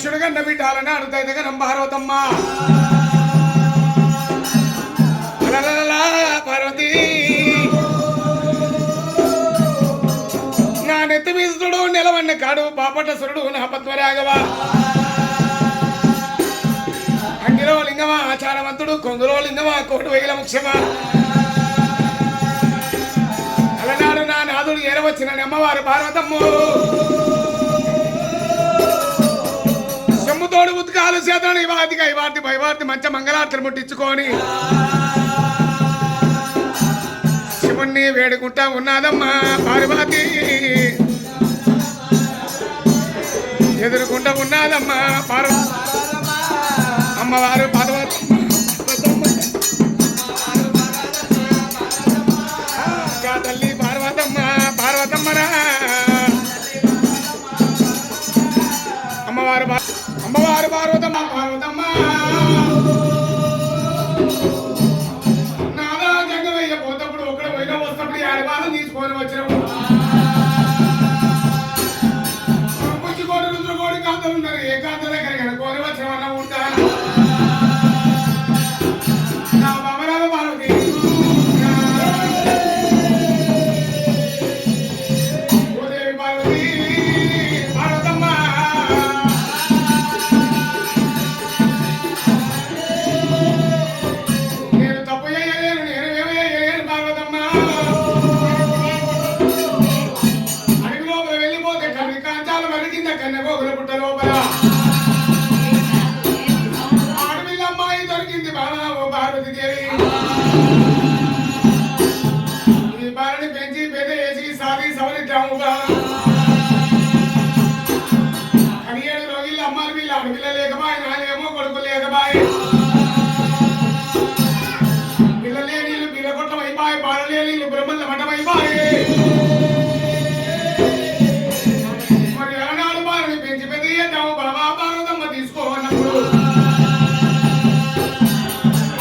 దక్షుడు గన్న బిడ్డాలని అడుగుతాయిగా నంబారవతమ్మ పార్వతి నా నెత్తి మీసుడు నిలవన్న కాడు పాపట సురుడు నా పద్మరాగవ అంగిలో లింగమా ఆచారవంతుడు కొంగులో లింగమా కోటి వేల ముఖ్యమా అలనాడు నా నాదుడు ఏరవచ్చిన అమ్మవారు పార్వతమ్మ సొమ్ముతోడు ఉత్కాలు చేతను ఇవాతిగా ఇవాటి పైవాటి మంచి మంగళార్తలు ముట్టించుకొని శివుణ్ణి వేడుకుంటా ఉన్నదమ్మా పార్వతి ఎదుర్కొంటా ఉన్నదమ్మా అమ్మవారు పార్వతమ్మ తల్లి పార్వతమ్మ పార్వతమ్మరా అమ్మవారు పార్వతమ్మ పార్వతమ్మ నాదా జంగమయ్య పోతప్పుడు ఒకడ పోయినా వస్తప్పుడు ఆడవాళ్ళని తీసుకొని వచ్చినప్పుడు పుచ్చికోటి రుద్రకోటి కాంతలు ఉన్నారు ఏ కాంత దగ్గర కనుక్కొని వచ్చినవన్నా ఉంటాను నా బాబరాల పార్వతి భూదేవి పార్వతి పార్వతమ్మ నేను తప్పు చేయలేను నేను ఏమయ్యలేను పార్వతమ్మ అడుగు లోపల వెళ్ళిపోతే కవి కాంచాలు వరికింద కన్నెగోగుల పుట్ట లోపల ఆడపిల్ల అమ్మాయి దొరికింది బాలా ఓ పార్వతి దేవి ఈ బాలని పెంచి పెద్ద వేసి సాగి సవరిద్దాముగా అని 7 రోజులు అమ్మాయి వీళ్ళు ఆడపిల్ల లేకబాయి నానేమో కొడుకు లేకబాయి పిల్లలే నీళ్ళు పిల్లగొట్టం అయిపోయి బాలలే నీళ్ళు బ్రహ్మల మఠం అయిపోయి మరి ఆనాడు బాలని పెంచి పెద్ద చేద్దాము బాబా పార్వతమ్మ తీసుకోనప్పుడు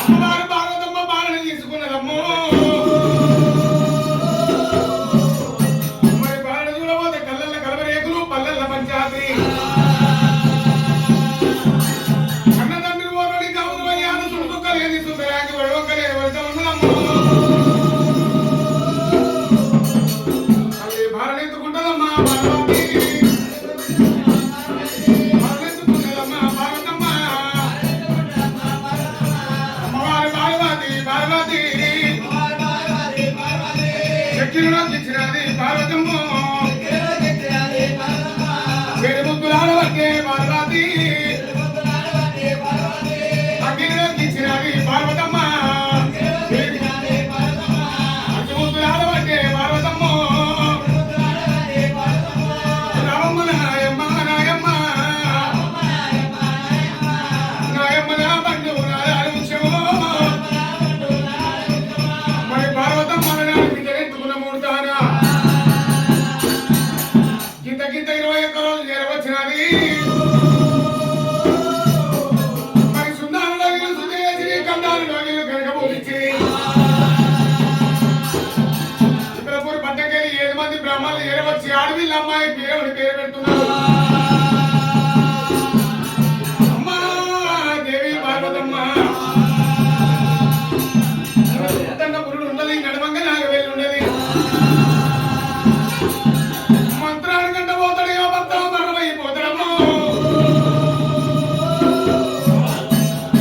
అమ్మవారు పార్వతమ్మ బాలని తీసుకున్నదమ్మో మరి బాలని చూడబోతే కళ్ళల్ల కలవరేకులు పల్లెల్ల పంచాది అన్నదండ్రి ఓరడి కవులు అయ్యాను సుడుకలేని సుందరాకి వడవకలే వడత ఉన్నదమ్మో అల్లి బాలని ఎత్తుకుంటదమ్మా పార్వతి బాలనెత్తుకున్నదమ్మా పార్వతమ్మ అమ్మవారు పార్వతి పార్వతి శక్తిలోకి ఇచ్చినది పార్వతమ్మ చెడు ముద్దులాడవట్టే పార్వతి అగ్నిలోకి ఇచ్చినది పార్వతమ్మ అతి ముద్దులాడవట్టే పార్వతమ్మ రామమ్మ నాయమ్మ నాయమ్మ నాయమ్మ నా బంధు నారాయణ ముఖ్యమో మరి పార్వతమ్మ ఎత్తుకున్న మూడుతానా గింత 21 రోజులు చేరవచ్చినది మరి సుందరంలో సుదేశి కందాలు రోగిలు కనుక పోలిచ్చి చిత్రపూర్ పట్టకెళ్ళి 7 మంది బ్రాహ్మణులు చేరవచ్చి ఆడవిల్ల అమ్మాయి పేరుని పేరు పెడుతున్నారు అమ్మా దేవి పార్వతమ్మ పురుడు ఉన్నది నడవంగా నాగవేలు ఉన్నది మంత్రాన్ని గంట పోతాడు ఏ భర్త మరణమైపోతాడమ్మో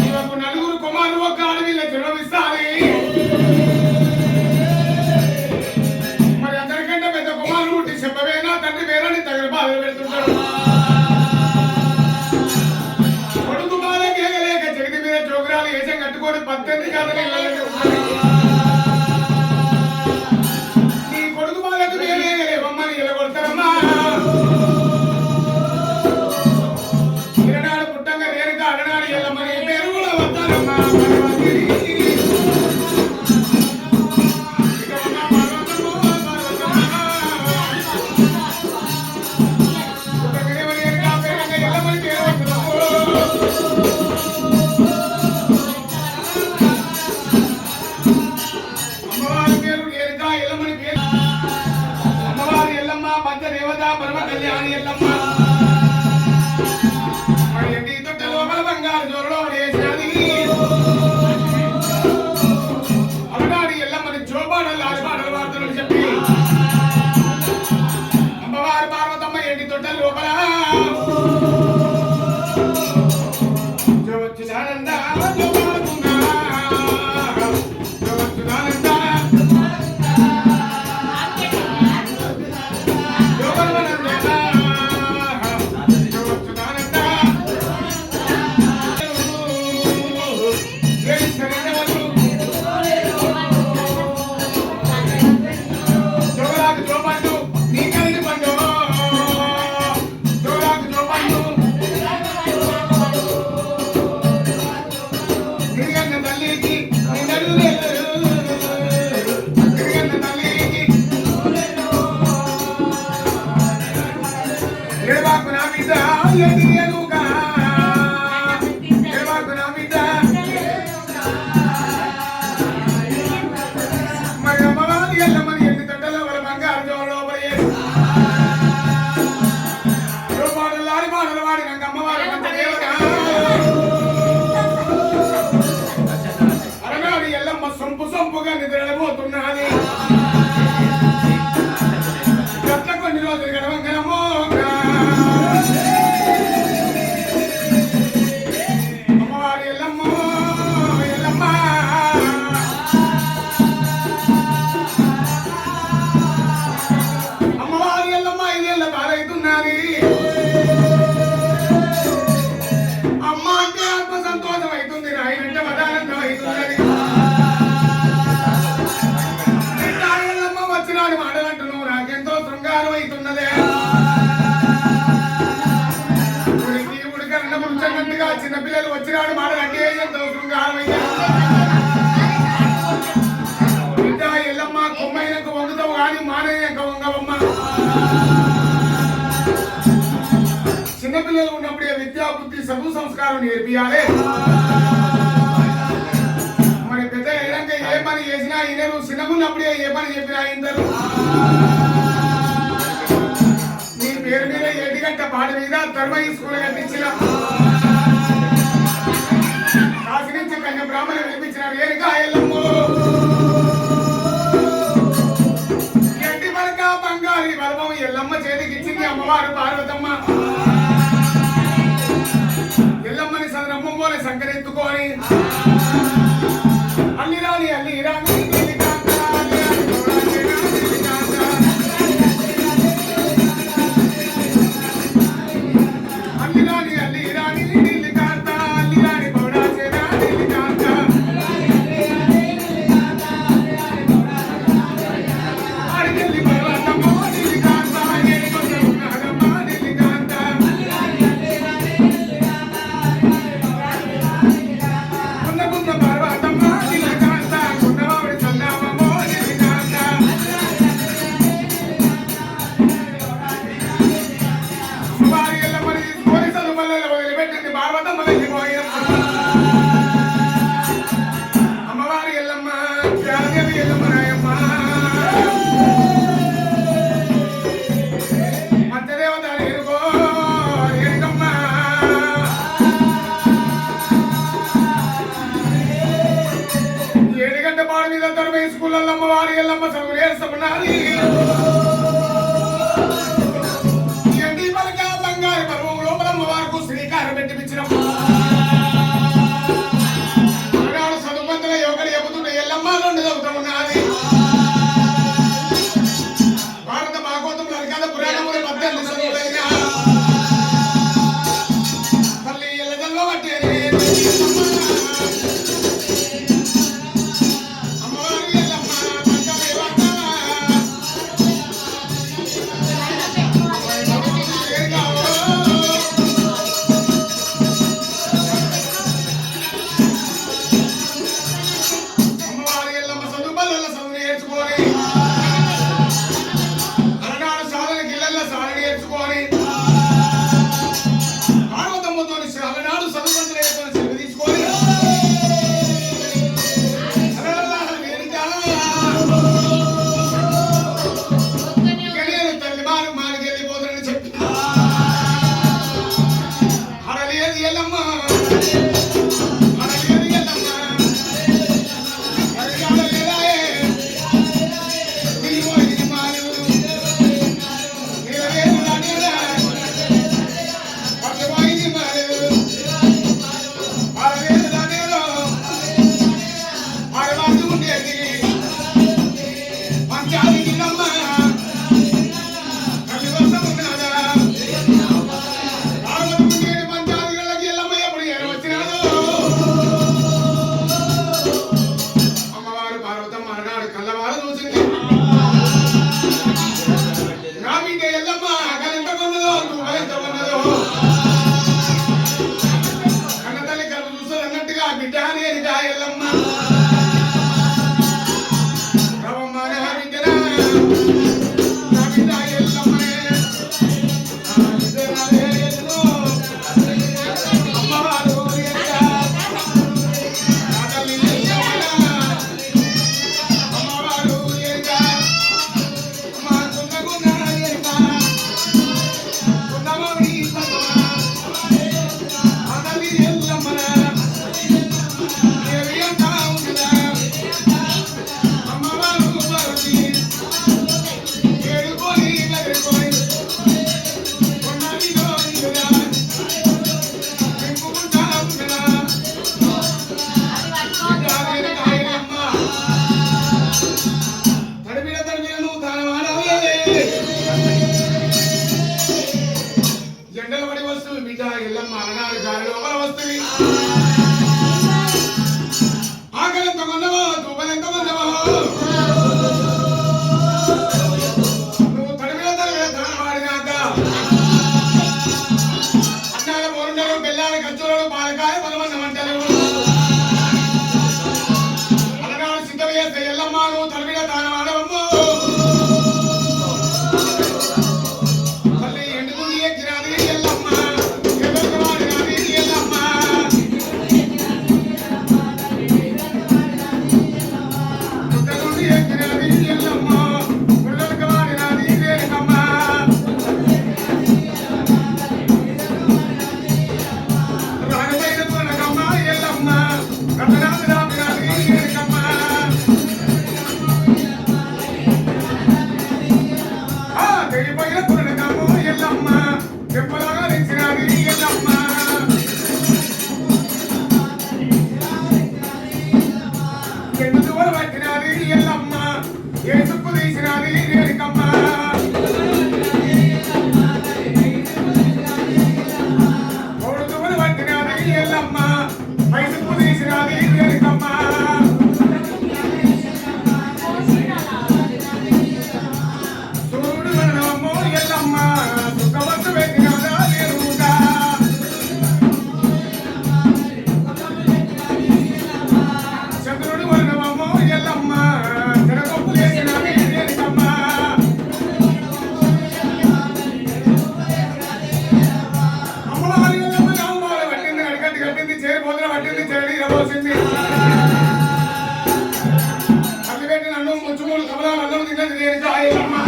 ఇవకు 4 కుమారులు ఒక అడవిలో జన్మనిస్తాయి మరి అందరికంటే పెద్ద కుమారుడు పుట్టి చెప్పవేనా తండ్రి వేరని తగిన బాధలు పెడుతుంటాడు కొడుకు బాధ కేగలేక జగతి మీద చోకరాలు వేసం కట్టుకొని 18 కథలు ఇళ్ళకి నీ కొడుకు బాధకు వేరేగలేవమ్మని ఎలగొడతారమ్మా ఇరనాడు పుట్టంగా రేరుగా అడనాడు ఎల్లమ్మని పేరు కూడా వస్తారమ్మా పార్వతి. ఇకమ్మా పార్వతమ్మ, పార్వతమ్మ. పుట్టంగానేమో రేరుగా పేరంగా ఎల్లమ్మని పేరు వస్తారమ్మో. అమ్మవారి పేరు రేరుగా ఎల్లమ్మని పేరు అమ్మవారి ఎల్లమ్మ పంచదేవత పరమ కళ్యాణి ఎల్లమ్మ పార్వతమ్మ ఎండి తొట్ట లోపల వచ్చినానంద సొంపుగా నిద్రపోతున్నది గత కొన్ని రోజులు గడవంగనమో అమ్మవారి ఎల్లమ్మో ఎల్లమ్మ అమ్మవారి ఎల్లమ్మ ఇదేళ్ళ బాధైతున్నది అమ్మ అంటే ఆత్మ సంతోషం అవుతుంది నాయనంటే మదానందం అవుతున్నది మాటలంటున్నావు నాకెంతో శృంగారం అవుతున్నదే ఉడికరన్న పురుషన్నట్టుగా చిన్నపిల్లలు వచ్చినాడు మాటలంటే ఎంతో శృంగారం బిడ్డ ఎల్లమ్మ కొమ్మైనకు వంగుతావు కానీ మానయ్యక వంగవమ్మ చిన్నపిల్లలు ఉన్నప్పుడే విద్యా బుద్ధి చదువు సంస్కారం నేర్పియాలి పెద్ద అయినాక ఏ పని చేసినా ఈయనరు చిన్నగున్నప్పుడే ఏ పని చెప్పినా ఇందరు నీ పేరు మీద 7 గంట పాట మీద ధర్మయ్య స్కూల్ కట్టించిన కాశీ నుంచి కన్య బ్రాహ్మణి వినిపించిన వేరుగా ఎల్లమ్మో ఎంటి మరక బంగారి బలమం ఎల్లమ్మ చేతికి ఇచ్చింది అమ్మవారు పార్వతమ్మ ఎల్లమ్మని సదనమ్మ పోలే సంకరెత్తుకొని అల్లిరాని అల్లిరాని అమ్మవారి ఎల్లమ్మ చదువు నేర్చుకున్నది ఎండి పలక బంగారు పర్వం లోపల అమ్మవారికి శ్రీకారం పెట్టిపించిన చదువు మందుల యోగలు చెబుతున్న ఎల్లమ్మ 2 చదువుతున్నది భారత భాగవతం లలిత పురాణములు 18 చదువులైన తల్లి ఎల్లదల్లో బట్టి ఎల్లమ్మ అలనాడు గాలి లోపల వస్తుంది ఆకలి ఎంత కొన్నవో దూపలు ఎంత కొన్నవో నువ్వు తడిమిన తన వాడినాక అన్నాల బోరుండలు బెల్లాలి ఖర్చులు పాలకాయ బలమన్న మంటలు అలనాడు సిద్ధం చేస్తే ఎల్లమ్మ నువ్వు తడిమిన తాన వాడవమ్మో అల్లి పెట్టి నన్ను ముచ్చుమూలు కమలాలు అందరూ తిన్నది నేను